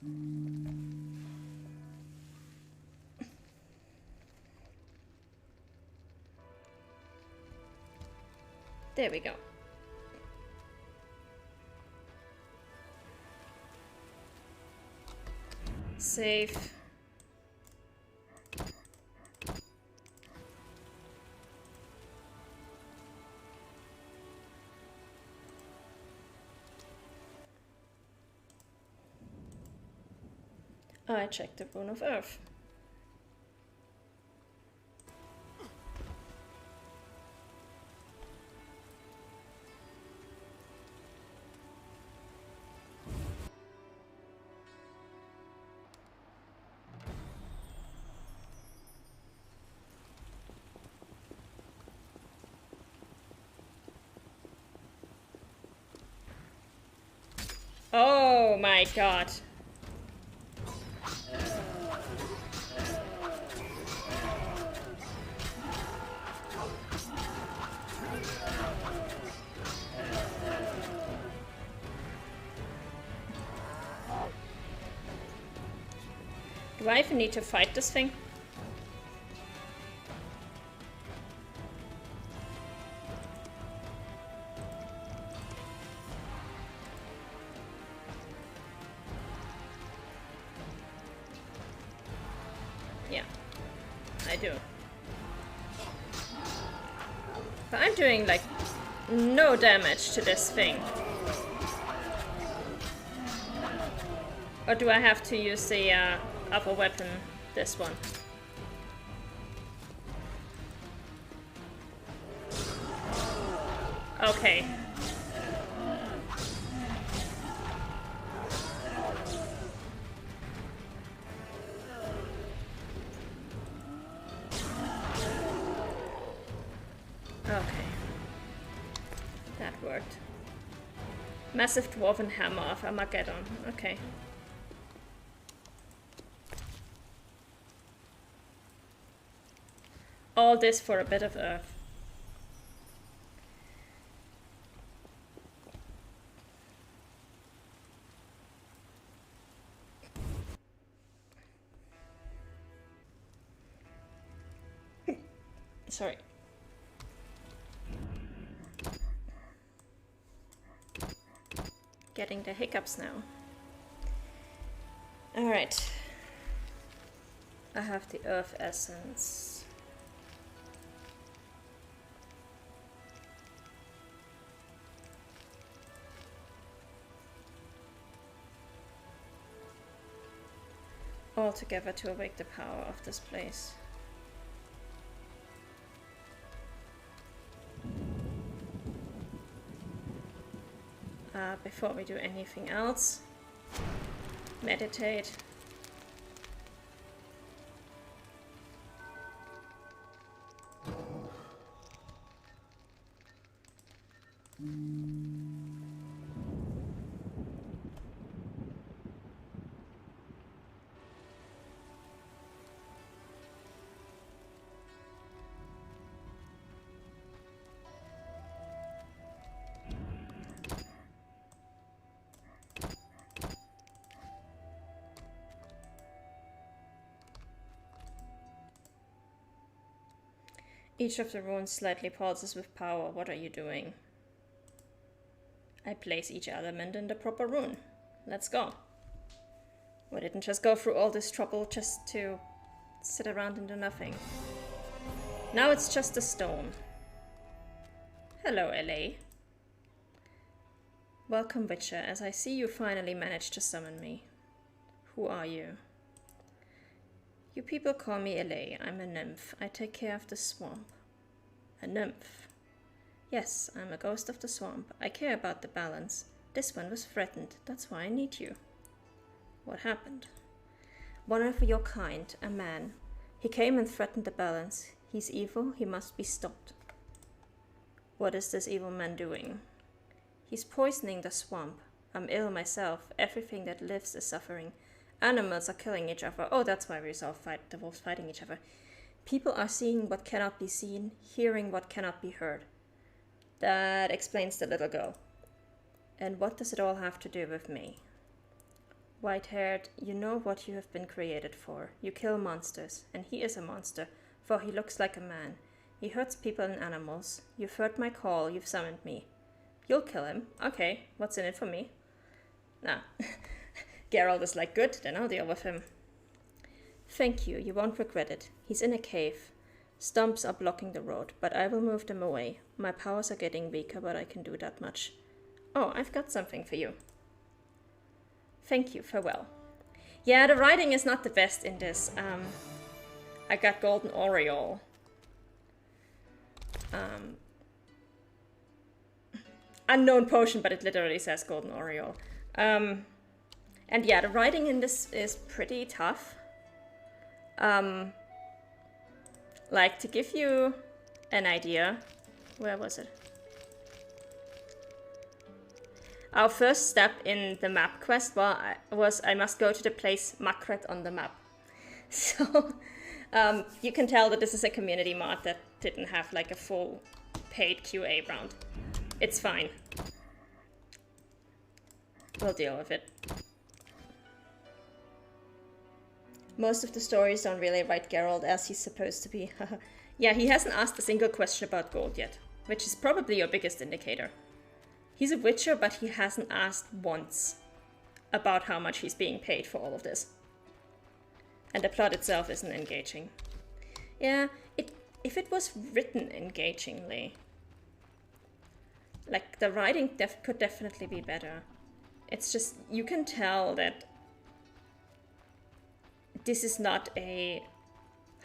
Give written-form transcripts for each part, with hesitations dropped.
There we go. Save. I checked the Rune of Earth. Oh my god. Do I even need to fight this thing? Yeah, I do. But I'm doing like no damage to this thing. Or do I have to use the other weapon, this one? Okay. Okay. That worked. Massive Dwarven Hammer of Armageddon. Okay. All this for a bit of earth. Sorry. Getting the hiccups now. Alright. I have the earth essence. All together to awake the power of this place. Before we do anything else, meditate. Each of the runes slightly pulses with power. What are you doing? I place each element in the proper rune. Let's go. We didn't just go through all this trouble just to sit around and do nothing. Now it's just a stone. Hello, LA. Welcome, Witcher, as I see you finally managed to summon me. Who are you? You people call me LA. I'm a nymph. I take care of the swamp. A nymph. Yes, I'm a ghost of the swamp. I care about the balance. This one was threatened. That's why I need you. What happened? One of your kind, a man. He came and threatened the balance. He's evil. He must be stopped. What is this evil man doing? He's poisoning the swamp. I'm ill myself. Everything that lives is suffering. Animals are killing each other. Oh, that's why we saw the wolves fighting each other. People are seeing what cannot be seen, hearing what cannot be heard. That explains the little girl. And what does it all have to do with me? White-haired, you know what you have been created for. You kill monsters, and he is a monster, for he looks like a man. He hurts people and animals. You've heard my call, you've summoned me. You'll kill him. Okay, what's in it for me? Nah. Geralt is like, good, then I'll deal with him. Thank you, you won't regret it. He's in a cave. Stumps are blocking the road, but I will move them away. My powers are getting weaker, but I can do that much. Oh, I've got something for you. Thank you, farewell. Yeah, the writing is not the best in this. I got Golden Aureole. Unknown potion, but it literally says Golden Aureole. And yeah, the writing in this is pretty tough. Like, to give you an idea, where was it? Our first step in the map quest was I must go to the place Makret on the map. So you can tell that this is a community mod that didn't have like a full paid QA round. It's fine. We'll deal with it. Most of the stories don't really write Geralt as he's supposed to be. Yeah, he hasn't asked a single question about gold yet, which is probably your biggest indicator. He's a witcher, but he hasn't asked once about how much he's being paid for all of this. And the plot itself isn't engaging. Yeah, if it was written engagingly, like, the writing could definitely be better. It's just, you can tell that this is not a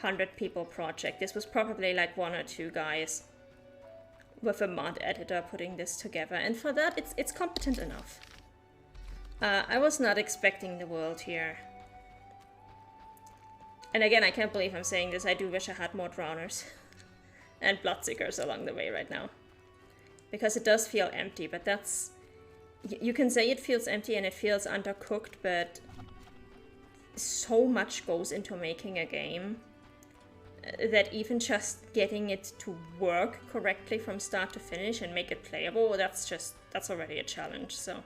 100-people project. This was probably like 1 or 2 guys with a mod editor putting this together, and for that it's competent enough. I was not expecting the world here. And again, I can't believe I'm saying this, I do wish I had more drowners and bloodseekers along the way right now. Because it does feel empty, but that's... You can say it feels empty and it feels undercooked, but so much goes into making a game that even just getting it to work correctly from start to finish and make it playable, that's already a challenge, so.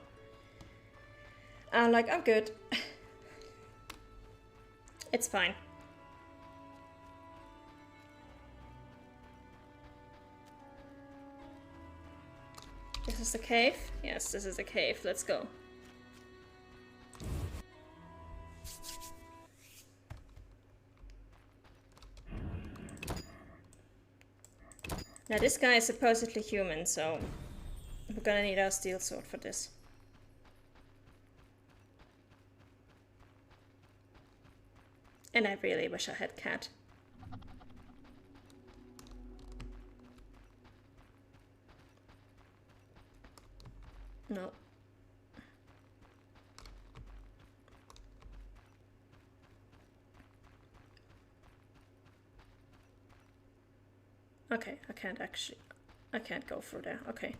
Like, I'm good. It's fine. This is the cave? Yes, this is the cave. Let's go. Now this guy is supposedly human, so we're gonna need our steel sword for this. And I really wish I had cat. No. Okay, I can't go through there, okay.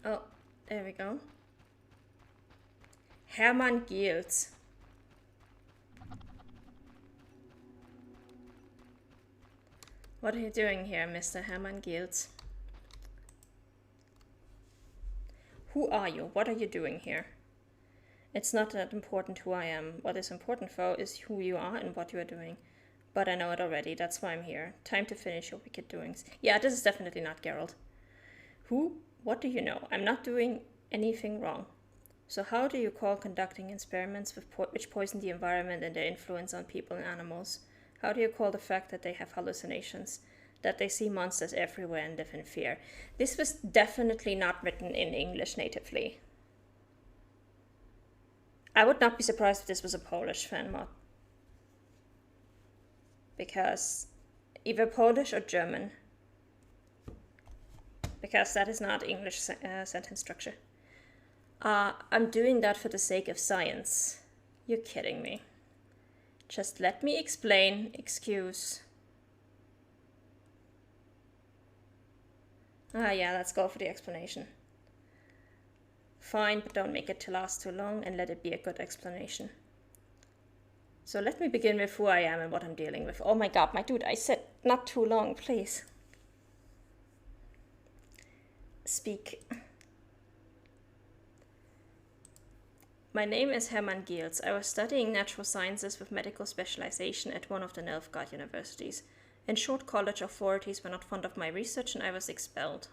Oh, there we go. Hermann Giels. What are you doing here, Mr. Hermann Giels? Who are you? What are you doing here? It's not that important who I am. What is important, though, is who you are and what you are doing. But I know it already, that's why I'm here. Time to finish your wicked doings. Yeah, this is definitely not Geralt. Who? What do you know? I'm not doing anything wrong. So how do you call conducting experiments which poison the environment and their influence on people and animals? How do you call the fact that they have hallucinations? That they see monsters everywhere and live in fear? This was definitely not written in English natively. I would not be surprised if this was a Polish fan mod. Because either Polish or German. Because that is not English sentence structure. I'm doing that for the sake of science. You're kidding me. Just let me explain. Excuse. Ah, yeah, let's go for the explanation. Fine, but don't make it to last too long and let it be a good explanation. So let me begin with who I am and what I'm dealing with. Oh my god, my dude, I said not too long, please. Speak. My name is Hermann Giels. I was studying natural sciences with medical specialization at one of the Nilfgaard universities. In short, college authorities were not fond of my research and I was expelled.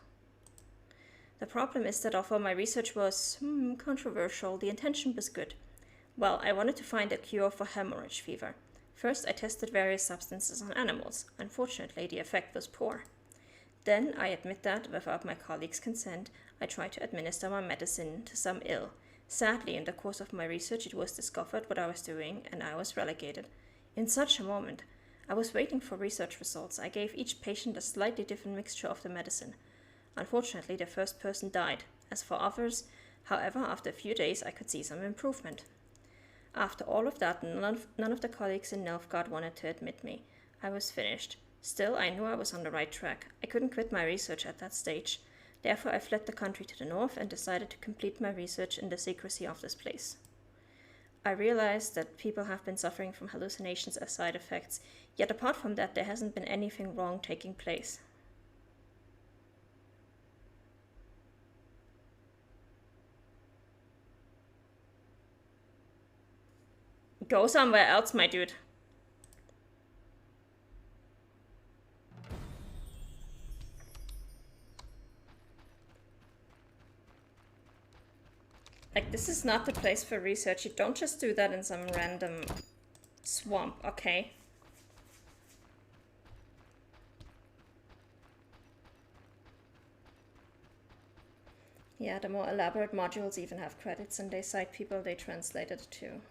The problem is that although my research was controversial, the intention was good. Well, I wanted to find a cure for hemorrhage fever. First, I tested various substances on animals. Unfortunately, the effect was poor. Then, I admit that, without my colleagues' consent, I tried to administer my medicine to some ill. Sadly, in the course of my research, it was discovered what I was doing, and I was relegated. In such a moment, I was waiting for research results. I gave each patient a slightly different mixture of the medicine. Unfortunately, the first person died. As for others, however, after a few days, I could see some improvement. After all of that, none of the colleagues in Nilfgaard wanted to admit me. I was finished. Still, I knew I was on the right track. I couldn't quit my research at that stage. Therefore, I fled the country to the north and decided to complete my research in the secrecy of this place. I realized that people have been suffering from hallucinations as side effects, yet apart from that, there hasn't been anything wrong taking place. Go somewhere else, my dude. Like, this is not the place for research. You don't just do that in some random swamp, okay? Yeah, the more elaborate modules even have credits and they cite people they translated to.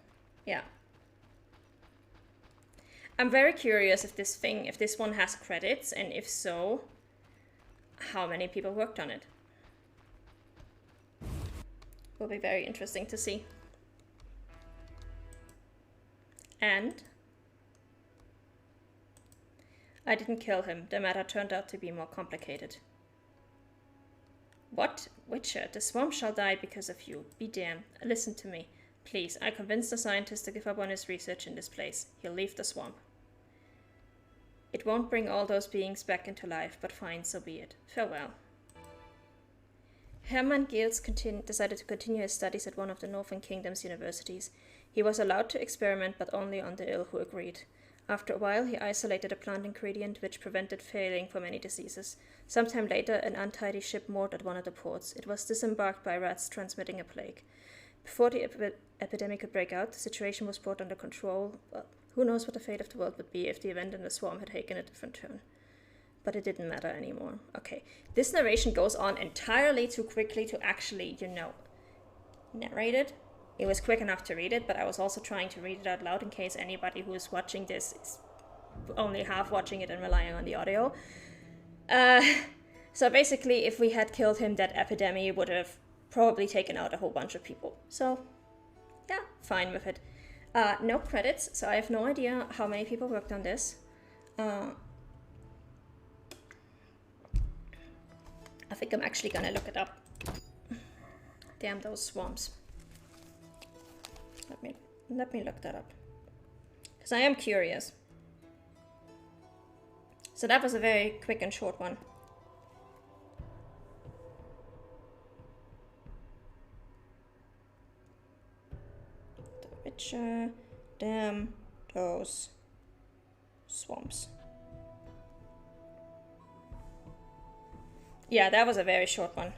Yeah. I'm very curious if this one has credits, and if so, how many people worked on it. Will be very interesting to see. And I didn't kill him. The matter turned out to be more complicated. What? Witcher, the swamp shall die because of you. Be damned. Listen to me. Please, I convinced the scientist to give up on his research in this place. He'll leave the swamp. It won't bring all those beings back into life, but fine, so be it. Farewell. Hermann Giels decided to continue his studies at one of the Northern Kingdom's universities. He was allowed to experiment, but only on the ill who agreed. After a while, he isolated a plant ingredient which prevented failing for many diseases. Sometime later, an untidy ship moored at one of the ports. It was disembarked by rats transmitting a plague. Before the epidemic could break out, the situation was brought under control. Who knows what the fate of the world would be if the event in the swarm had taken a different turn. But it didn't matter anymore. Okay, this narration goes on entirely too quickly to actually, narrate it. It was quick enough to read it, but I was also trying to read it out loud in case anybody who is watching this is only half watching it and relying on the audio. So basically, if we had killed him, that epidemic would have probably taken out a whole bunch of people. So, yeah, fine with it. No credits, so I have no idea how many people worked on this. I think I'm actually gonna look it up. Damn those swamps. Let me look that up. Because I am curious. So that was a very quick and short one. The Witcher, damn those swamps. Yeah, that was a very short one.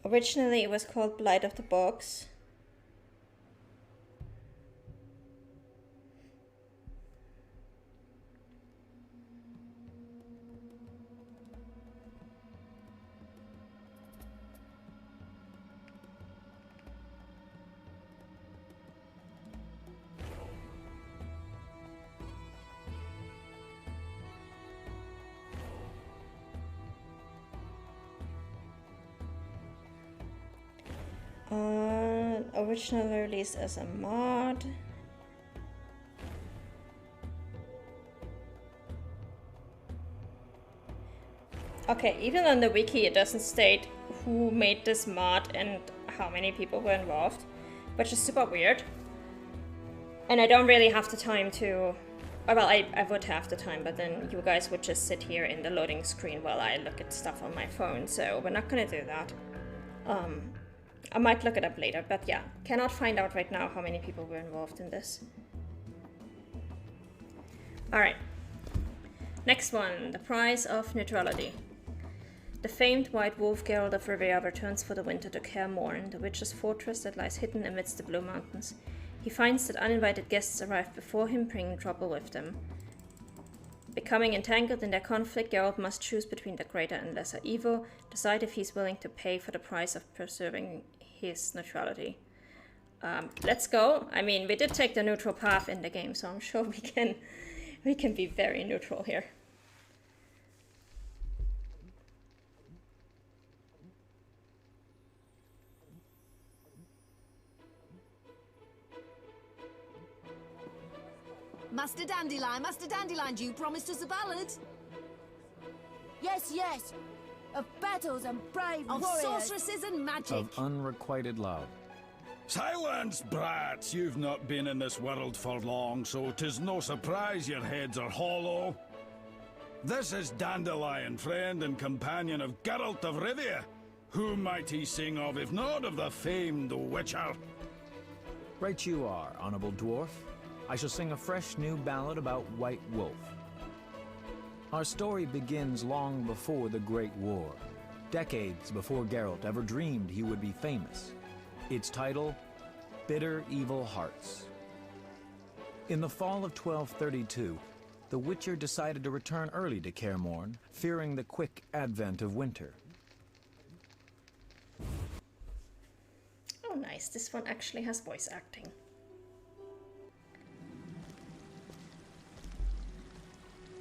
Originally, it was called Blight of the Bogs. Originally released as a mod. Okay, even on the wiki it doesn't state who made this mod and how many people were involved, which is super weird. And I don't really have the time to... Well, I would have the time, but then you guys would just sit here in the loading screen while I look at stuff on my phone, so we're not gonna do that. I might look it up later, but yeah, cannot find out right now how many people were involved in this. Alright. Next one, the price of neutrality. The famed white wolf Geralt of Rivia returns for the winter to Kaer Morhen, the witch's fortress that lies hidden amidst the Blue Mountains. He finds that uninvited guests arrive before him, bringing trouble with them. Becoming entangled in their conflict, Geralt must choose between the greater and lesser evil, decide if he's willing to pay for the price of preserving his neutrality. Let's go. I mean, we did take the neutral path in the game, so I'm sure we can be very neutral here. Master Dandelion, you promised us a ballad. Yes, yes. Of battles and brave Of warriors. sorceresses and magic. Of unrequited love. Silence, brats! You've not been in this world for long, so 'tis no surprise your heads are hollow. This is Dandelion, friend and companion of Geralt of Rivia. Who might he sing of, if not of the famed Witcher? Right you are, honorable dwarf. I shall sing a fresh new ballad about White Wolf. Our story begins long before the Great War, decades before Geralt ever dreamed he would be famous. Its title, Bitter Evil Hearts. In the fall of 1232, the Witcher decided to return early to Kaer Morhen, fearing the quick advent of winter. Oh nice, this one actually has voice acting.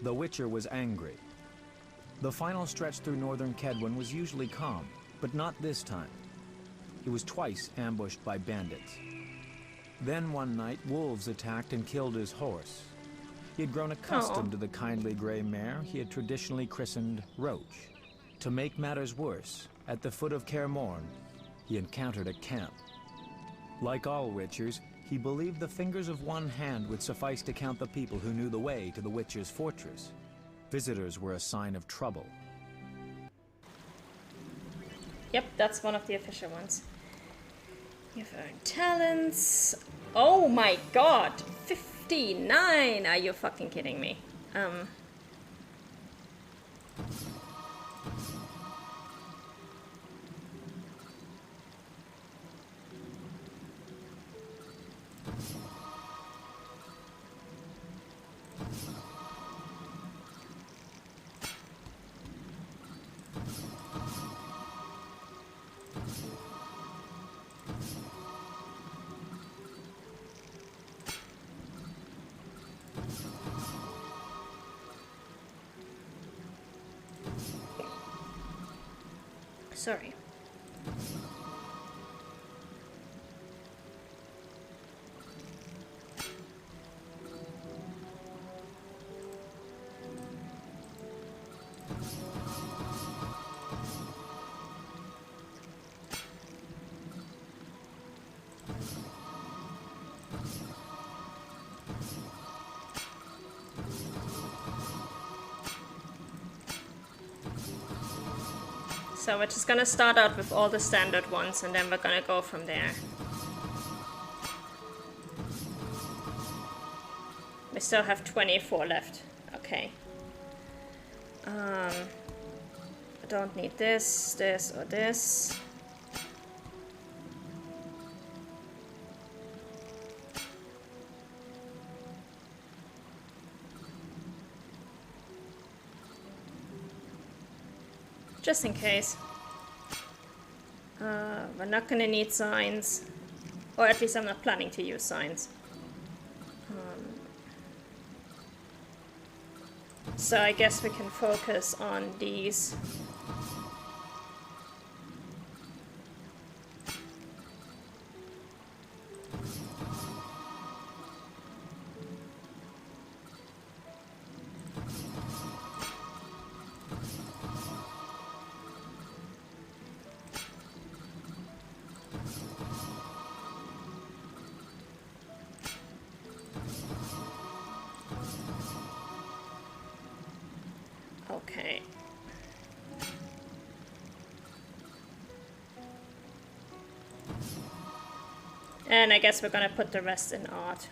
The Witcher was angry. The final stretch through northern Kedwen was usually calm, but not this time. He was twice ambushed by bandits. Then one night, wolves attacked and killed his horse. He had grown accustomed to the kindly gray mare he had traditionally christened Roach. To make matters worse, at the foot of Kaer Morhen, he encountered a camp. Like all Witchers, he believed the fingers of one hand would suffice to count the people who knew the way to the Witcher's fortress. Visitors were a sign of trouble. Yep, that's one of the official ones. You've earned talents. Oh my god! 59! Are you fucking kidding me? Sorry. So we're just gonna start out with all the standard ones and then we're gonna go from there. We still have 24 left. Okay. I don't need this, this, or this. Just in case. We're not gonna need signs. Or at least I'm not planning to use signs. So I guess we can focus on these. Okay. And I guess we're gonna put the rest in art.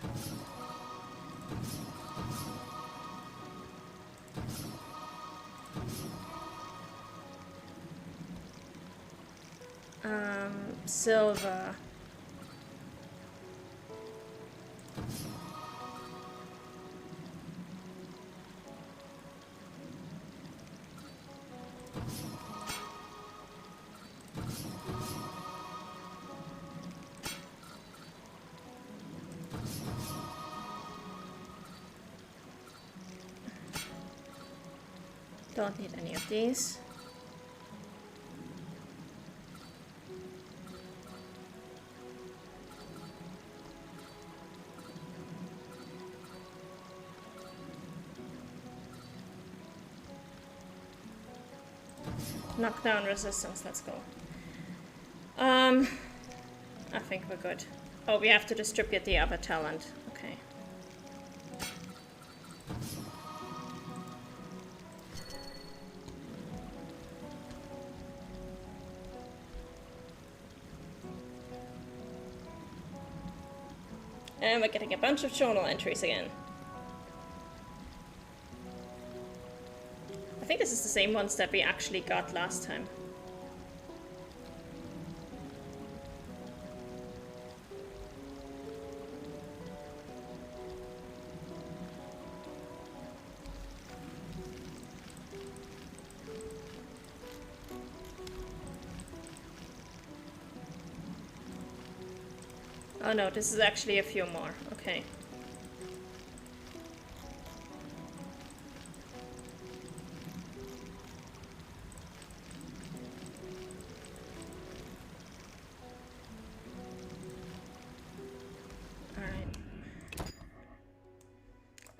Silver. Don't need any of these. Knockdown resistance, let's go. I think we're good. Oh, we have to distribute the other talent. Okay. And we're getting a bunch of journal entries again. I think this is the same ones that we actually got last time. Oh no, this is actually a few more. Okay.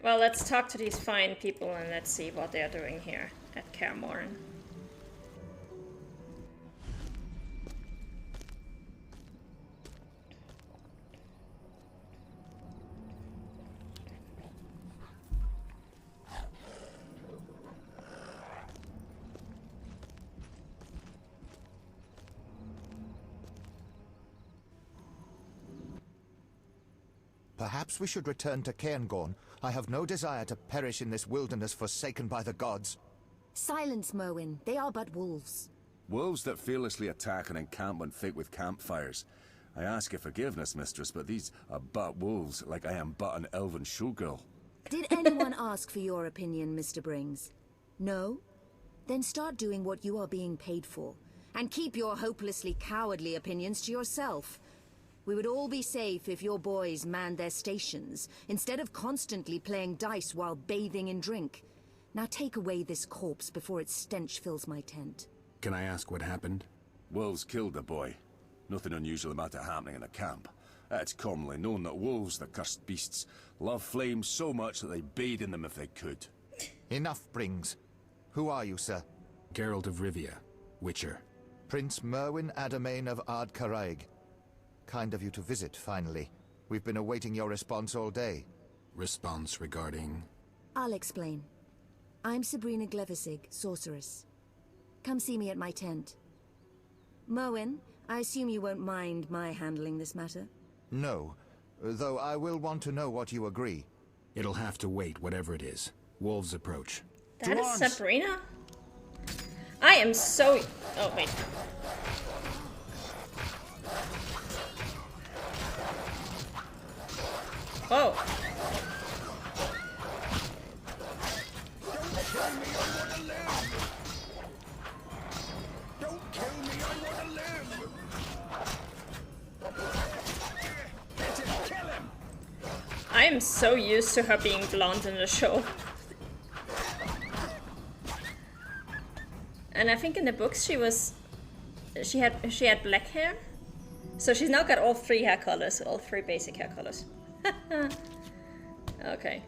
Well, let's talk to these fine people and let's see what they're doing here at Kaer Morhen. Perhaps we should return to Cairngorm. I have no desire to perish in this wilderness forsaken by the gods. Silence, Merwin. They are but wolves. Wolves that fearlessly attack an encampment thick with campfires. I ask your forgiveness, mistress, but these are but wolves, like I am but an elven showgirl. Did anyone ask for your opinion, Mr. Brings? No? Then start doing what you are being paid for. And keep your hopelessly cowardly opinions to yourself. We would all be safe if your boys manned their stations, instead of constantly playing dice while bathing in drink. Now take away this corpse before its stench fills my tent. Can I ask what happened? Wolves killed the boy. Nothing unusual about it happening in a camp. It's commonly known that wolves, the cursed beasts, love flames so much that they bathe in them if they could. Enough, Brings. Who are you, sir? Geralt of Rivia, Witcher. Prince Merwin Adamain of Ard Caraig. Kind of you to visit, finally. We've been awaiting your response all day. Response regarding... I'll explain. I'm Sabrina Glevisig, sorceress. Come see me at my tent. Merwin, I assume you won't mind my handling this matter? No, though I will want to know what you agree. It'll have to wait, whatever it is. Wolves approach. That is Sabrina? I am so... Oh, wait. Oh. Don't kill me, I want to live! Get him, kill him! I am so used to her being blonde in the show. And I think in the books she had black hair. So she's now got all three hair colors, all three basic hair colors. Okay.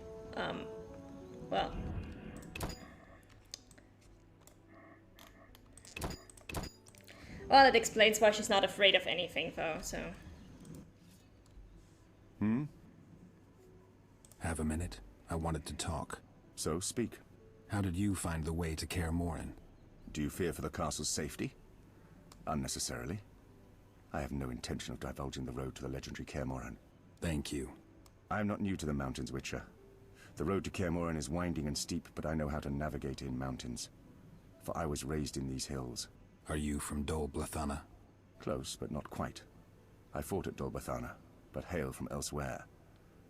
Well. Well, it explains why she's not afraid of anything, though, so... Have a minute. I wanted to talk. So, speak. How did you find the way to Kaer Morhen? Do you fear for the castle's safety? Unnecessarily. I have no intention of divulging the road to the legendary Kaer Morhen. Thank you. I am not new to the mountains, Witcher. The road to Kaer Morhen is winding and steep, but I know how to navigate in mountains. For I was raised in these hills. Are you from Dol Blathana? Close, but not quite. I fought at Dol Blathana, but hail from elsewhere.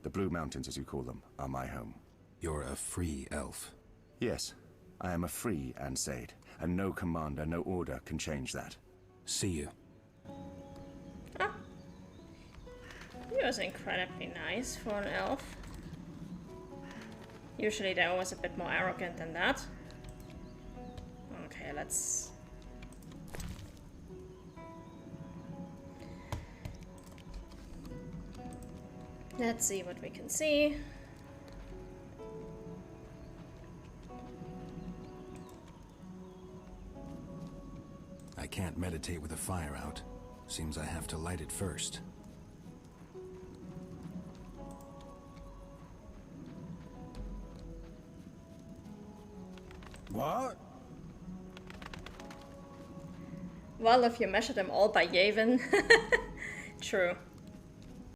The Blue Mountains, as you call them, are my home. You're a free elf. Yes, I am a free Ansaid, and no commander, no order can change that. See you. Ah. He was incredibly nice for an elf. Usually they're always a bit more arrogant than that. Okay, let's... Let's see what we can see. I can't meditate with a fire out. Seems I have to light it first. What? Well, if you measure them all by Yavin. True.